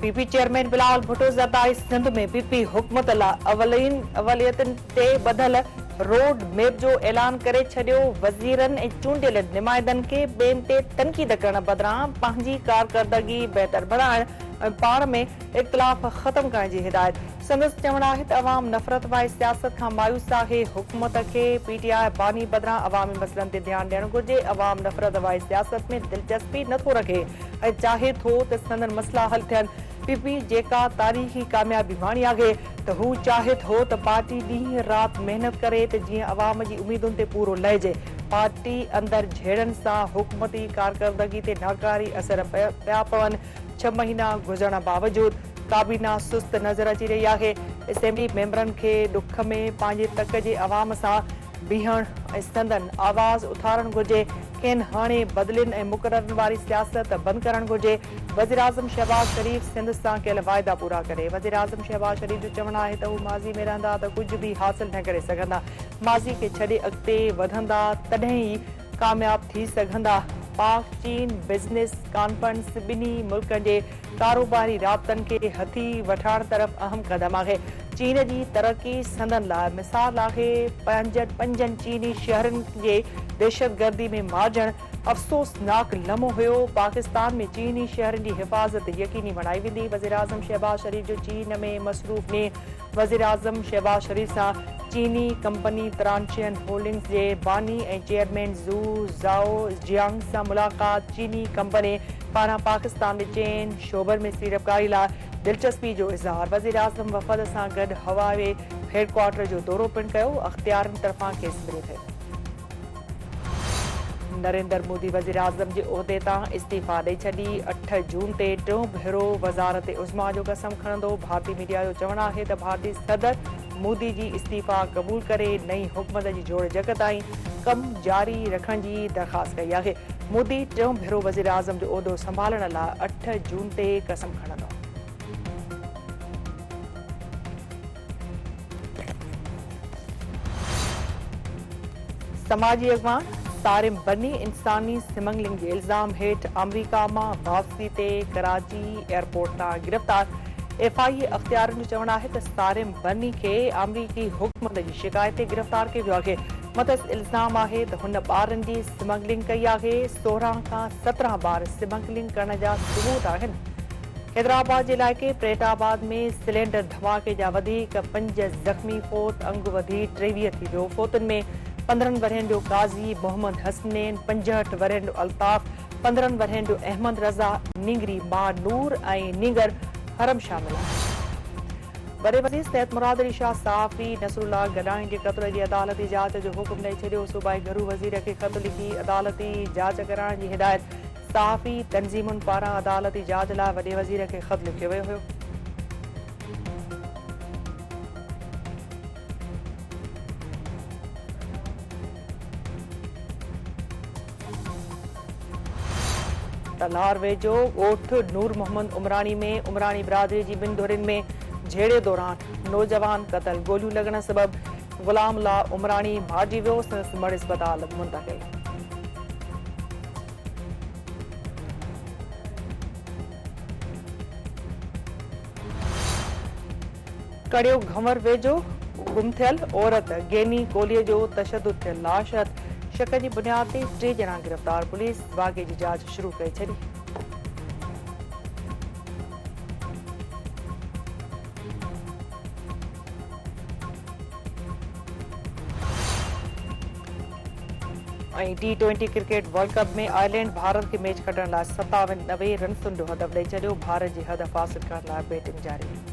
PP chairman Bilawal Bhutto Zardari Sindh में PP हुकूमत लाइ अवलियतुनि ते ॿधल रोड मैप जो ऐलान करे छॾियो। वज़ीरनि ऐं चूंडियल नुमाइंदनि खे ॿियनि ते तनक़ीद करण बदिरां पंहिंजी कारकर्दगी बहितर बणाइण ऐं पाण में इख़्तिलाफ़ ख़त्म करण जी हिदायत। संदसि चवणु आहे त अवाम नफ़रत वारी सियासत खां मायूस आहे। हुकूमत खे पीटीआई बानी बदिरां अवामी मसइलनि ते ध्यानु ॾियणु घुरिजे। अवाम नफ़रत वारी सियासत में दिलचस्पी नथो रखे ऐं चाहे थो त संदनि मसइला हल थियनि। पीपी जेका तारीख़ी कामयाबी माणी आहे त हू चाहे थो त पार्टी ॾींहुं राति महिनत करे त जीअं अवाम जी उमीदुनि ते पूरो लहिजे। पार्टी अंदरि झेड़नि सां हुकूमती कारकर्दगी ते नाकारी असर पिया पवनि। 6 महीना गुज़रण बावजूदि काबीना सुस्त नज़र अची रही आहे। असेंबली मेंबरनि खे ॾुख में पंहिंजे तक जे अवाम सां बीहण ऐं संदनि आवाज़ उथारणु घुरिजे। खेनि हाणे बदिलियुनि ऐं मुक़ररनि वारी सियासत बंदि करणु घुरिजे। वज़ीर आज़म शहबाज शरीफ़ सिंध सां कयल वाइदा पूरा करे। वज़ीर आज़म शहबाज शरीफ़ जो चवणु आहे त हू माज़ी में रहंदा त कुझु बि हासिल न करे सघंदा। माज़ी खे छॾे अॻिते वधंदा तॾहिं ई कामयाब थी सघंदा। पाक चीन बिज़नेस कॉन्फ्रेंस ॿिन्ही मुल्कनि जे कारोबारी राब्तनि खे हथी वठण तरफ़ अहम क़दम आहे। चीन जी तरक़ी संदनि लाइ मिसाल आहे। 5 चीनी शहरनि जे दहशतगर्दी में मारिजण अफ़सोसनाक लम्हो हुयो। पाकिस्तान में चीनी शहरनि जी हिफ़ाज़त यकीनी बणाई वेंदी। वज़ीर आज़म शहबाज शरीफ़ जो चीन में मसरूफ़ ने वज़ीर आज़म शहबाज शरीफ़ सां चीनी कंपनी तरानचियन होल्डिंग्स जे बानी ऐं चेयरमैन ज़ू ज़ाओ जियांग सां मुलाक़ात। चीनी कंपनी पारां पाकिस्तान में चइनि शोबनि में सीड़पकारी लाइ दिलचस्पी जो इज़हार। वज़ीर आज़म वफ़द सां गॾु हवाई हेडक्वार्टर जो दौरो पिणु कयो। अख़्तियारनि तरफ़ां केस मिले थियो। नरेंद्र मोदी वज़ीर आज़म जे उहिदे तां इस्तीफ़ा ॾेई छॾी। 8 जून ते टियों भेरो वज़ारत उज़्मा जो कसम खणंदो। भारतीय मीडिया जो चवणु आहे त भारतीय सदर मोदी जी इस्तीफ़ा क़बूल करे नई हुकूमत जी जोड़ जग ताईं कमु जारी रखण जी दरख़्वास्त कई आहे। मोदी टियों भेरो वज़ीर आज़म जो उहिदो संभालण लाइ 8 जून ते कसम खणंदो। समाजी अॻवान सारिम बनी इंसानी स्मगलिंग जे इल्ज़ाम हेठि अमरीका मां वापसी ते कराची एयरपोर्ट तां गिरफ़्तार। एफआई अख़्तियारनि जो चवणु आहे त सारिम बनी खे अमरीकी हुकूमत जी शिकायत ते गिरफ़्तार कयो वियो आहे। मथस इल्ज़ाम आहे त हुन ॿारनि जी स्मगलिंग कई आहे। 16 खां 17 ॿार स्मगलिंग करण जा सबूत आहिनि। हैदराबाद जे इलाइक़े प्रेटाबाद में सिलेंडर धमाके जा वधीक 5 ज़ख़्मी फोत अंग वधी 23 थी वियो। फोतुनि में 15 वरहनि जो काज़ी मोहम्मद हसनैन, 65 वरहनि जो अल्ताफ़, 15 वरहनि जो अहमद रज़ा, निंगरी मां नूर ऐं निंगर हरम शामिल आहे। वॾे वज़ीर सैयद मुराद अली शाह सहाफ़ी नसरुल्लाह गडाणी जे क़त्ल जी अदालती जाच जो हुकुम ॾेई छॾियो। सूबाई घरू वज़ीर खे ख़त लिखी अदालती जाच कराइण जी हिदायत। सहाफ़ी तंज़ीमुनि पारां अदालती जाच लाइ वॾे वज़ीर खे ख़त लिखियो वियो हुयो। तलार वेझो ॻोठ नूर मोहम्मद उमरानी में उमरानी बिरादरी जी 2 धुरियुनि में झेड़े दौरान नौजवान क़तल। गोलियूं लॻण सबबि ग़ुलाम ला उमरानी मारिजी वियो। संदसि मड़ इस्पताल मुंतक़िल। कड़ियो घंवर वेझो गुम थियल औरत गेनी कोलीअ जो तशदुद थियल लाश। शक जी बुनियाद ते 3 ॼणा गिरफ़्तार। पुलिस वाक़े जी जाच शुरू करे छॾी। ऐं T20 क्रिकेट वर्ल्ड कप में आयरलैंड भारत खे मैच खटण लाइ 97 रन्सुनि जो हदफ़ ॾेई छॾियो। भारत जी हदफ़ हासिल करण लाइ बैटिंग जारी।